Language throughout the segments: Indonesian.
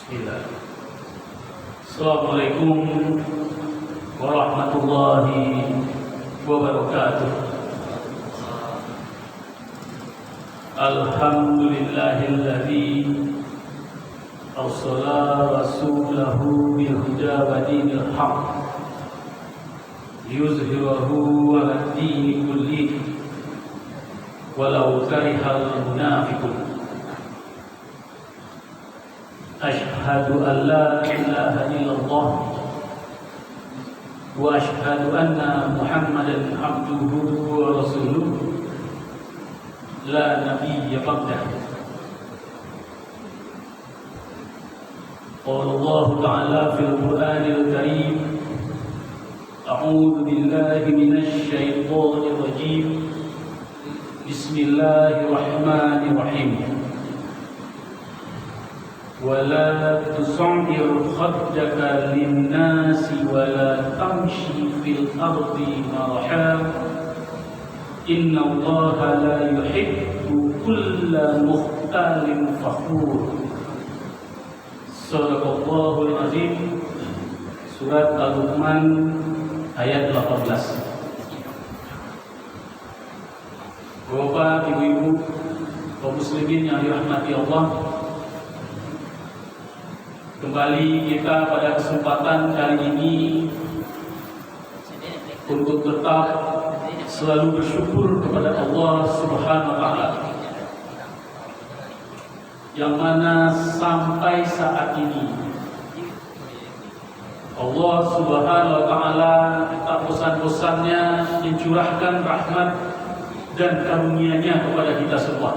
Bismillah. Assalamualaikum warahmatullahi wabarakatuh. Alhamdulillahilladzi arsala rasulahu bil huda wa dinil haqq liyuzhirahu 'ala ad-dini kullihi walau karihal munafiqun. Asyhadu an la ilaha illallah wa asyhadu anna Muhammadan abduhu wa rasuluh la nabiyya ba'dah. Qala Allah ta'ala fil Qur'anil Karim, a'udzu billahi minasy syaithanir rajim. Bismillahirrahmanirrahim. ولا تصعر خدك للناس ولا تمشي في الأرض مرحا إن الله لا يحب كل مختال فخور. Sadaqallahul Azim. Surat Al-Luqman ayat 18. Bapak, ibu-ibu, kaum muslimin yang dirahmati Allah, kembali kita pada kesempatan kali ini untuk tetap selalu bersyukur kepada Allah Subhanahu wa Ta'ala, yang mana sampai saat ini Allah Subhanahu wa Ta'ala tak bosan-bosannya mencurahkan rahmat dan karunia-Nya kepada kita semua,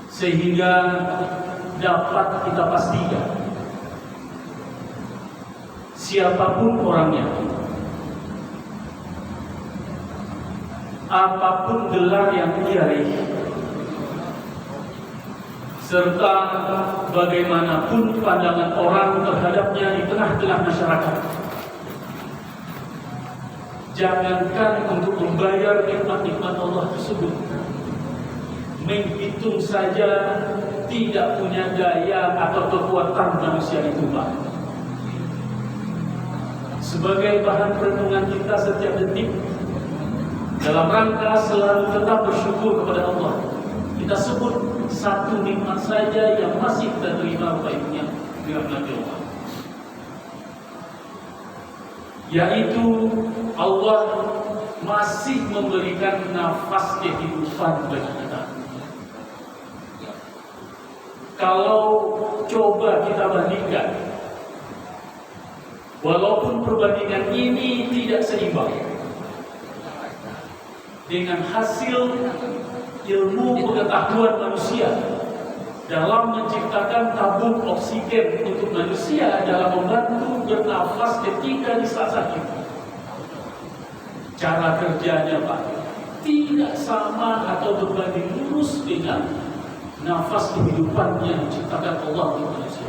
sehingga dapat kita pastikan siapapun orangnya, apapun gelar yang ia raih, serta bagaimanapun pandangan orang terhadapnya di tengah-tengah masyarakat, jangankan untuk membayar nikmat-nikmat Allah tersebut, menghitung saja tidak punya daya atau kekuatan manusia itu, Pak. Sebagai bahan perenungan kita setiap detik, dalam rangka selalu tetap bersyukur kepada Allah, kita sebut satu nikmat saja yang masih kita terima baiknya dirahmati Allah, yaitu Allah masih memberikan nafas kehidupan bagi kita. Kalau coba kita bandingkan, walaupun perbandingan ini tidak seimbang dengan hasil ilmu pengetahuan manusia dalam menciptakan tabung oksigen untuk manusia dalam membantu bernafas ketika di saat sakit, cara kerjanya, Pak, tidak sama atau berbanding lurus dengan nafas kehidupan yang diciptakan Allah untuk manusia.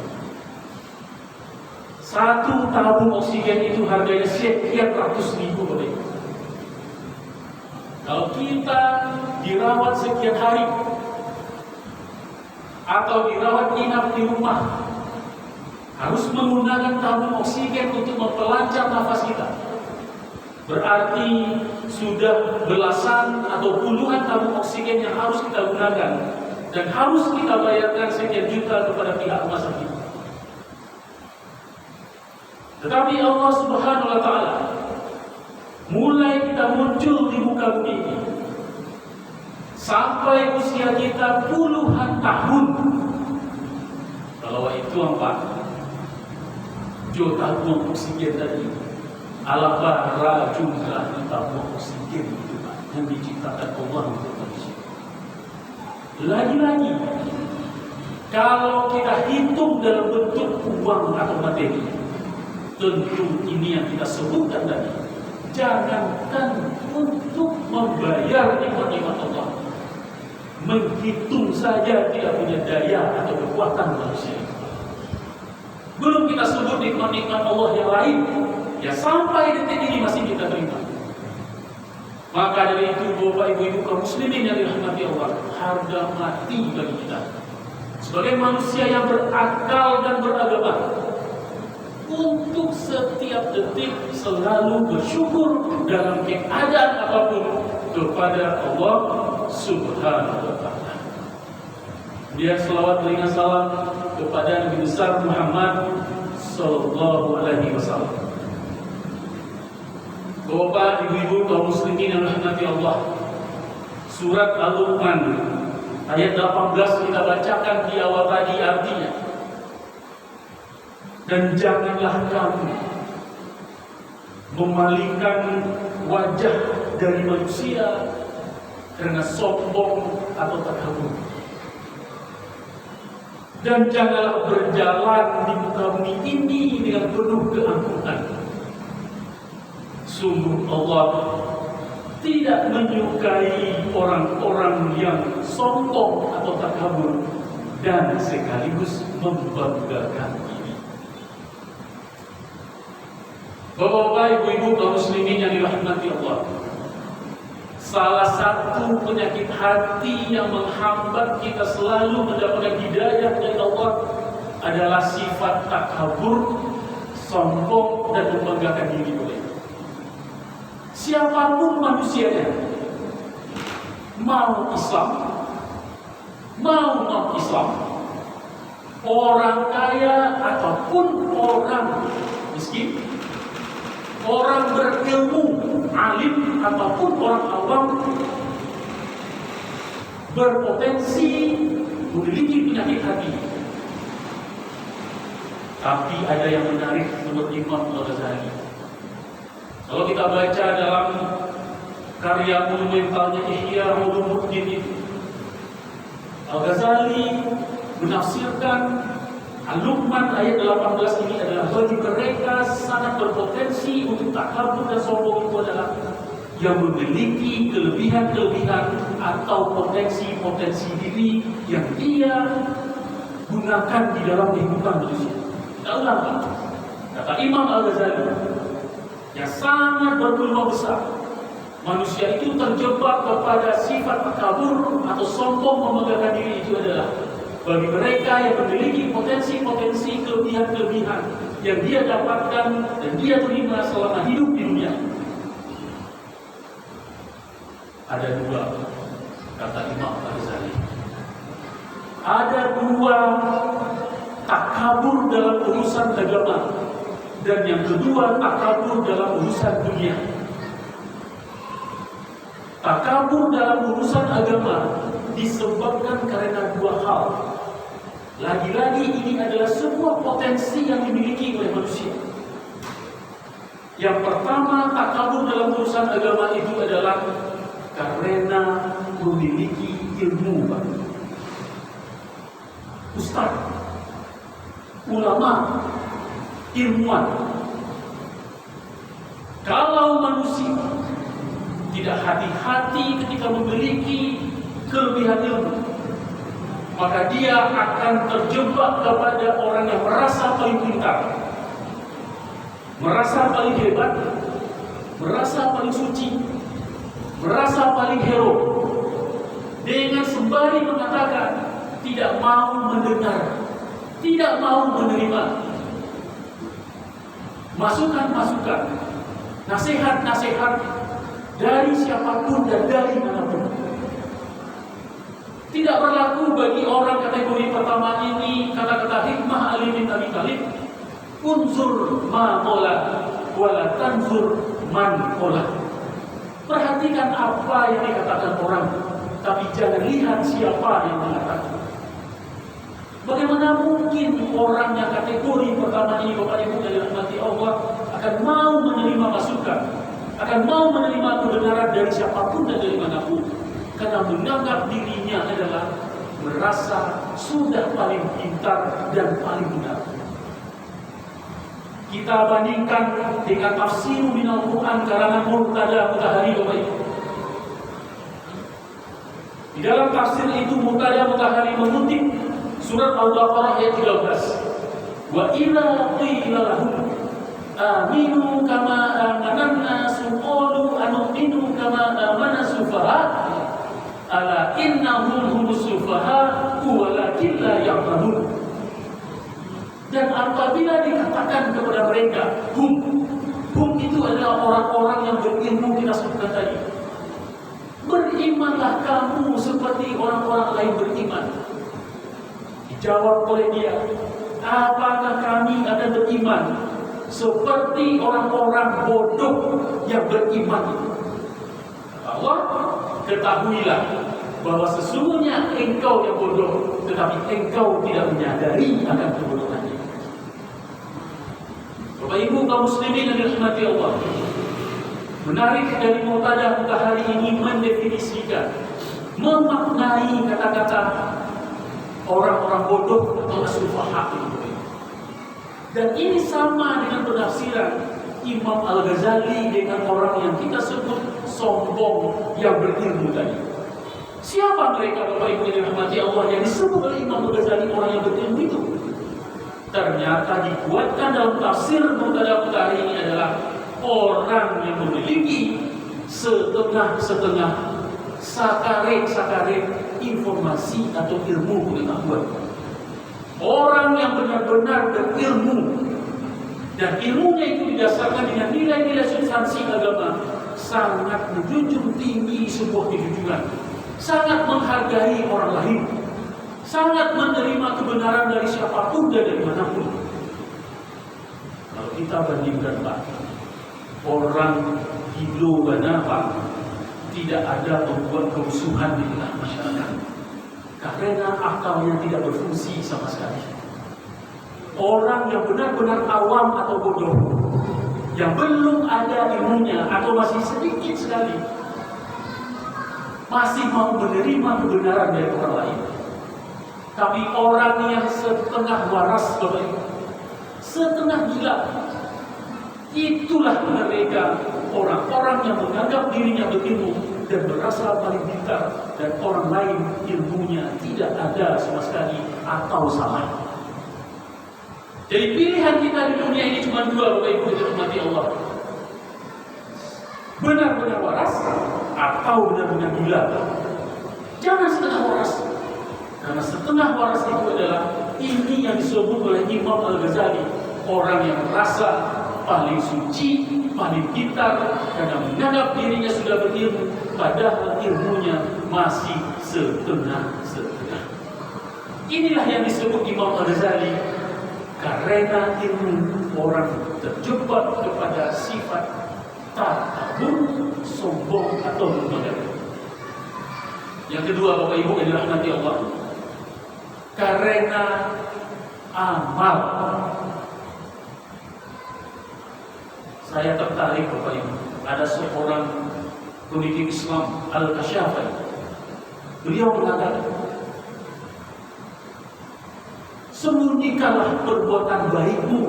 Satu tabung oksigen itu harganya sekian ratus ribu rupiah. Kalau kita dirawat sekian hari atau dirawat inap di rumah, harus menggunakan tabung oksigen untuk memperlancar nafas kita, berarti sudah belasan atau puluhan tabung oksigen yang harus kita gunakan dan harus kita bayarkan sekian juta kepada pihak rumah sakit. Tetapi Allah Subhanahu wa Ta'ala, mulai kita muncul di muka bumi ini sampai usia kita puluhan tahun, kalau itu apa? Tabung oksigen tadi, alabara jumlah tabung oksigen itu, Pak, yang diciptakan Allah untuk manusia. Lagi-lagi, kalau kita hitung dalam bentuk uang atau materi, tentu ini yang kita sebutkan tadi, jangankan untuk membayar nikmat-nikmat Allah, menghitung saja tidak punya daya atau kekuatan manusia. Belum kita sebut nikmat-nikmat Allah yang lain, yang sampai detik ini masih kita terima. Maka dari itu, Bapak Ibu kaum muslimin yang dirahmati Allah, harga mati bagi kita sebagai manusia yang berakal dan beragama, untuk setiap detik selalu bersyukur dalam keadaan apapun kepada Allah Subhanahu wa Ta'ala. Kemudian selawat berikan salam kepada Nabi besar Muhammad sallallahu alaihi wasallam. Bapak, ibu-ibu, kaum muslimin yang dirahmati Allah, surat Al-Luqman ayat 18 kita bacakan di awal tadi artinya. Dan janganlah kamu memalingkan wajah dari manusia karena sombong atau takabur. Dan janganlah berjalan di muka bumi ini dengan penuh keangkuhan. Sungguh Allah tidak menyukai orang-orang yang sombong atau takabur dan sekaligus membanggakan diri. Bapak-bapak, ibu-ibu, kaum muslimin yang dirahmati Allah, salah satu penyakit hati yang menghambat kita selalu mendapatkan hidayah dari Allah adalah sifat takabur, sombong, dan membanggakan diri oleh siapapun manusianya, mau Islam, mau non-Islam, orang kaya ataupun orang miskin, orang berilmu, alim ataupun orang awam, berpotensi memiliki penyakit hati. Tapi ada yang menarik menurut Imam Al-Ghazali. Kalau kita baca dalam karya monumentalnya Ihya Ulumuddin itu, Al-Ghazali menafsirkan Al-Luqman ayat 18 ini adalah bagi mereka sangat berpotensi untuk takabur dan sombong itu adalah yang memiliki kelebihan-kelebihan atau potensi-potensi diri yang dia gunakan di dalam kehidupan manusia. Kita ulang, kata Imam Al-Ghazali yang sangat berpeluang besar, manusia itu terjebak kepada sifat takabur atau sombong membanggakan diri itu adalah bagi mereka yang memiliki potensi-potensi kelebihan-kelebihan yang dia dapatkan dan dia terima selama hidup di dunia. Ada dua, kata Imam Al-Ghazali. Ada dua takabur dalam urusan agama, dan yang kedua takabur dalam urusan dunia. Takabur dalam urusan agama disebabkan karena dua hal. Lagi-lagi ini adalah sebuah potensi yang dimiliki oleh manusia. Yang pertama, takabur dalam urusan agama itu adalah karena memiliki ilmu baru. Ustaz, ulama, ilmuwan. Kalau manusia tidak hati-hati ketika memiliki kelebihan ilmu, maka dia akan terjebak kepada orang yang merasa paling pintar, merasa paling hebat, merasa paling suci, merasa paling hero, dengan sembari mengatakan tidak mau mendengar, tidak mau menerima masukan-masukan, nasihat-nasihat dari siapapun dan dari manapun. Tidak berlaku bagi orang kategori pertama ini kata-kata hikmah Ali bin Abi Thalib, unsur ma qala wala tanzur man qala. Perhatikan apa yang dikatakan orang, tapi jangan lihat siapa yang mengatakan. Bagaimana mungkin orang yang kategori pertama ini, Bapak Ibu yang dirahmati Allah, akan mau menerima masukan, akan mau menerima kebenaran dari siapapun dan dari manapun, karena menganggap dirinya adalah merasa sudah paling pintar dan paling benar. Kita bandingkan dengan tafsir minal Quran karangan Murtada Mutahari, Bapak Ibu. Di dalam tafsir itu Murtada Mutahari mengutip surat Al-Baqarah ayat 13. Wa idza qila lahum aminu kama amanan nasu qalu anu'minu kama amana sufaha ala innahum humus sufaha walakin la Dan apabila dikatakan kepada mereka, hum itu adalah orang-orang yang berilmu, kita sebutkan tadi. Berimanlah kamu seperti orang-orang lain beriman. Dijawab oleh dia, apakah kami akan beriman seperti orang-orang bodoh yang beriman itu? Allah, ketahuilah bahwa sesungguhnya engkau yang bodoh, tetapi engkau tidak menyadari akan kebodohannya. Bapak Ibu kaum muslimin yang dirahmati Allah, menarik dari Muqtadah Mutahari ini mendefinisikan, memaknai kata-kata orang-orang bodoh atau as-sufaha itu. Dan ini sama dengan penafsiran Imam Al-Ghazali dengan orang yang kita sebut sombong yang berilmu tadi. Siapa mereka Bapak Ibu yang dirahmati Allah yang disebut oleh Imam Al-Ghazali orang yang berilmu itu? Ternyata dikuatkan dalam tafsir Muqtadah Mutahari ini adalah orang yang memiliki setengah-setengah sakaret informasi atau ilmu pengetahuan. Orang yang benar-benar berilmu, dan ilmunya itu didasarkan dengan nilai-nilai substansi agama, sangat menjunjung tinggi sebuah kejujuran, sangat menghargai orang lain, sangat menerima kebenaran dari siapapun dan dari manapun. Kalau kita bandingkan Pak, orang Hindu Banapa tidak ada membuat kerusuhan di tengah masyarakat karena akalnya tidak berfungsi sama sekali. Orang yang benar-benar awam atau bodoh, yang belum ada ilmunya atau masih sedikit sekali, masih mau menerima kebenaran dari orang lain. Tapi orang yang setengah waras, Bapak Ibu, setengah gila, itulah mereka orang-orang yang menganggap dirinya berilmu dan merasa paling pintar, dan orang lain ilmunya tidak ada sama sekali atau sama. Jadi pilihan kita di dunia ini cuma dua, Bapak Ibu yang dirahmati Allah. Benar-benar waras atau benar-benar gila. Jangan setengah waras. Karena setengah waras itu adalah ini yang disebut oleh Imam Al-Ghazali, orang yang merasa paling suci, paling pintar, karena menganggap dirinya sudah berilmu, padahal ilmunya masih setengah-setengah. Inilah yang disebut Imam Al-Ghazali, karena ilmu orang terjebak kepada sifat takabur, sombong atau membanggakan. Yang kedua, Bapak Ibu yang dirahmati Allah, karena amal. Saya tertarik Bapak Ibu, ada seorang pemimpin Islam Al-Kashafai. Beliau mengatakan, sembunyikanlah perbuatan baikmu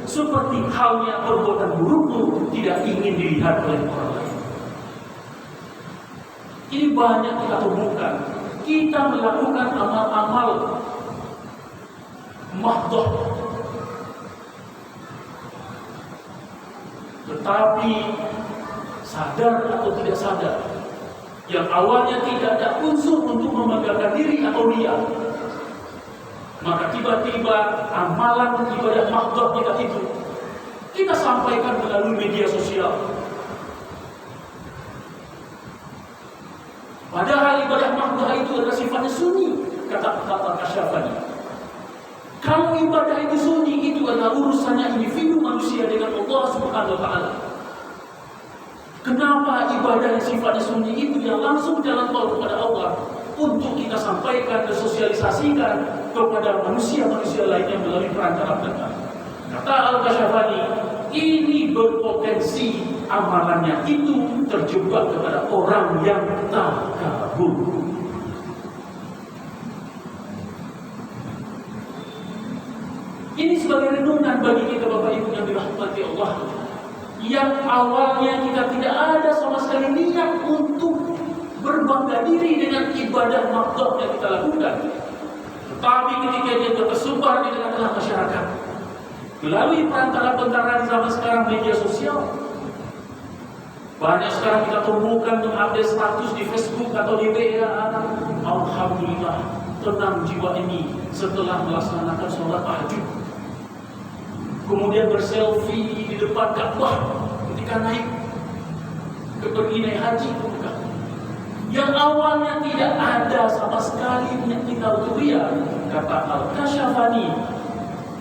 seperti halnya perbuatan burukmu tidak ingin dilihat oleh orang lain. Ini banyak kita temukan. Kita melakukan amal-amal mahdoh, tetapi sadar atau tidak sadar, yang awalnya tidak ada unsur untuk membanggakan diri atau dia, maka tiba-tiba amalan ibadah mahdoh kita itu kita sampaikan melalui media sosial. Padahal ibadah mahdoh itu adalah sifatnya sunyi, kata Kasyafani. Kalau ibadah itu sunyi, itu adalah urusannya individu manusia dengan Allah Subhanahu wa Ta'ala. Kenapa ibadah yang sifatnya sunyi itu yang langsung jalan tol kepada Allah untuk kita sampaikan dan sosialisasikan kepada manusia-manusia lainnya melalui perantara mereka? Kata Al-Kashafani, ini berpotensi amalannya itu terjebak kepada orang yang takabur. Ini sebagai renungan bagi kita Bapak Ibu yang dirahmati Allah, yang awalnya kita tidak ada sama sekali niat untuk berbangga diri dengan ibadah mahdoh yang kita lakukan. Tetapi ketika dia tersebar di tengah-tengah masyarakat melalui perantara-perantara di zaman sekarang, media sosial, banyak sekarang kita temukan mengupdate status di Facebook atau di WA. Alhamdulillah, tenang jiwa ini setelah melaksanakan sholat tahajud. kemudian berselfie di depan Ka'bah ketika pergi naik haji ke Mekah. Yang awalnya tidak ada sama sekali niat kita untuk riya, kata Al-Kashafani,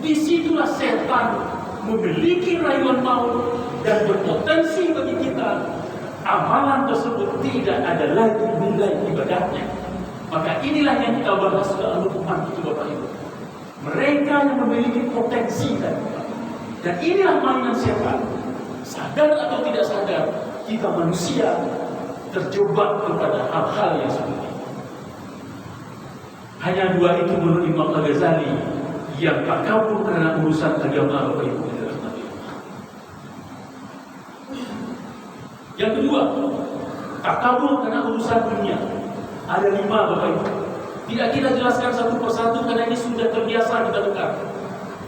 disitulah setan memiliki rayuan maut dan berpotensi bagi kita amalan tersebut tidak ada lagi nilai ibadahnya. Maka inilah yang kita bahas dalam Al-Quran itu, Bapak Ibu. Mereka yang memiliki potensi dan inilah mainan setan. Sadar atau tidak sadar, kita manusia terjebak kepada hal-hal yang seperti ini. Hanya dua itu menurut Imam Al-Ghazali yang tak kabur karena urusan agama, Bapak Ibu. Yang kedua, tak kabur karena urusan dunia. Ada 5, Bapak Ibu. Tidak kita jelaskan satu persatu karena ini sudah terbiasa kita dengar.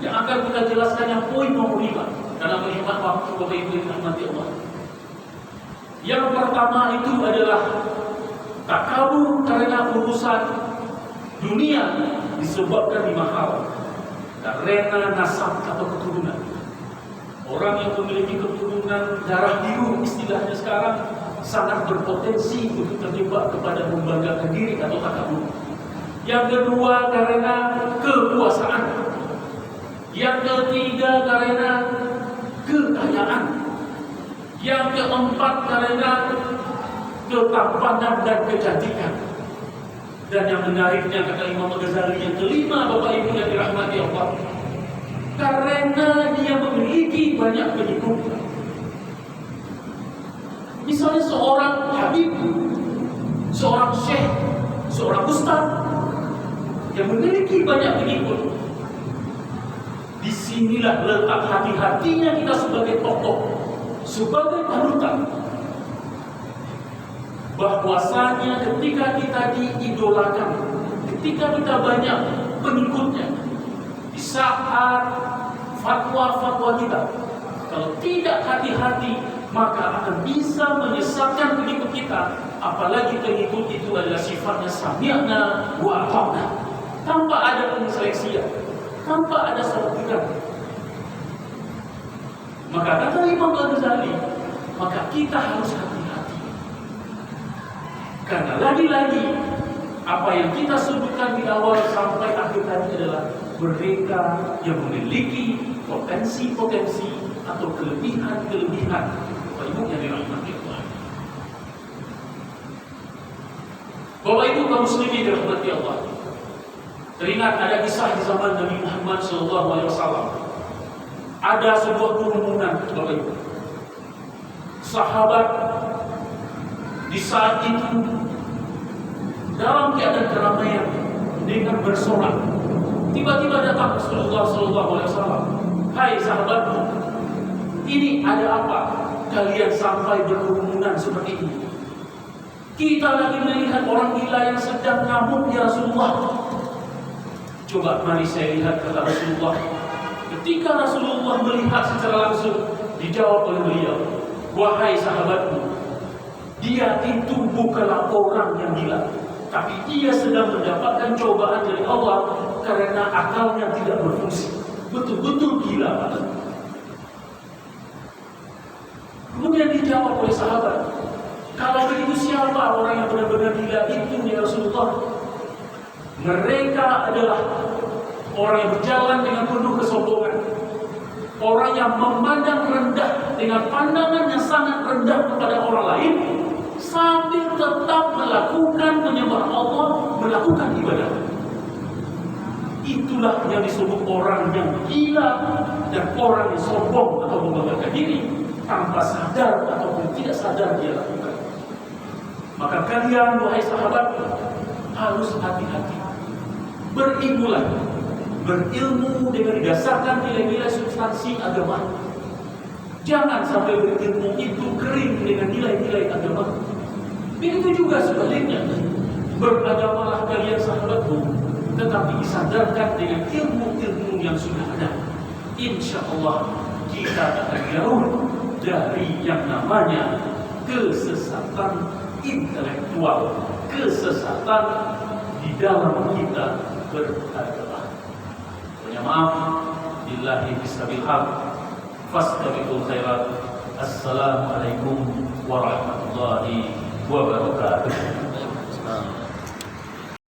Yang akan kita jelaskan yang poin nomor 5 karena melihat waktu, Bapak Ibu yang dirahmati Allah. Yang pertama itu adalah tak kabur karena urusan dunia disebabkan 5 hal. Karena nasab atau keturunan. Orang yang memiliki keturunan darah biru istilahnya sekarang sangat berpotensi untuk terjebak kepada membanggakan diri atau takabur. Yang kedua karena kekuasaan. Yang ketiga karena kekayaan. Yang keempat karena ketampanan dan kecantikan. Dan yang menariknya kata Imam Al-Ghazali, yang kelima, Bapak Ibu yang dirahmati Allah, karena dia memiliki banyak pengikut. Misalnya seorang habib, seorang syekh, seorang ustaz yang memiliki banyak pengikut. Disinilah letak hati-hatinya kita sebagai tokoh, sebagai panutan. Bahwasanya ketika kita diidolakan, ketika kita banyak pengikutnya, di saat fatwa-fatwa kita, kalau tidak hati-hati, maka akan bisa menyesatkan pengikut kita. Apalagi pengikut itu adalah sifatnya sami'na wa ata'na, tanpa ada penseleksian, tanpa ada sortiran. Maka kata Imam Al-Ghazali, maka kita harus hati-hati. Karena lagi-lagi apa yang kita sebutkan di awal sampai akhir tadi adalah mereka yang memiliki potensi-potensi atau kelebihan-kelebihan. Bapak Ibu yang dirahmati Allah. Bapak Ibu kaum muslimin dirahmati Allah. Teringat ada kisah di zaman Nabi Muhammad SAW. Ada sebuah kerumunan, Bapak Ibu. Sahabat di saat itu dalam keadaan keramaian dengan bersorak, tiba-tiba datang Rasulullah SAW. Hai sahabatku, ini ada apa? Kalian sampai berkerumunan seperti ini. Kita lagi melihat orang gila yang sedang ngamuk ya Rasulullah. Coba mari saya lihat kata Rasulullah. Ketika Rasulullah melihat secara langsung, dijawab oleh beliau, wahai sahabatku, dia itu bukanlah orang yang gila, tapi dia sedang mendapatkan cobaan dari Allah karena akalnya tidak berfungsi. Betul-betul gila, Pak. Kemudian dijawab oleh sahabat, kalau begitu siapa orang yang benar-benar gila itu ya Rasulullah? Mereka adalah orang yang berjalan dengan penuh kesombongan, orang yang memandang rendah dengan pandangan yang sangat rendah kepada orang lain, sambil tetap melakukan menyembah Allah, melakukan ibadah. Itulah yang disebut orang yang gila dan orang yang sombong atau membanggakan diri tanpa sadar ataupun tidak sadar dia lakukan. Maka kalian wahai sahabat harus hati-hati. Berilmulah, berilmu dengan didasarkan nilai-nilai substansi agama. Jangan sampai berilmu itu kering dengan nilai-nilai agama. Begitu juga sebaliknya, beragamalah kalian sahabatku, tetapi disadarkan dengan ilmu-ilmu yang sudah ada. Insya Allah kita akan jauh dari yang namanya kesesatan intelektual, kesesatan di dalam kita beragama. Punya maaf, lillahi bisabil haq fastabiqul khairat. Assalamualaikum warahmatullahi wabarakatuh.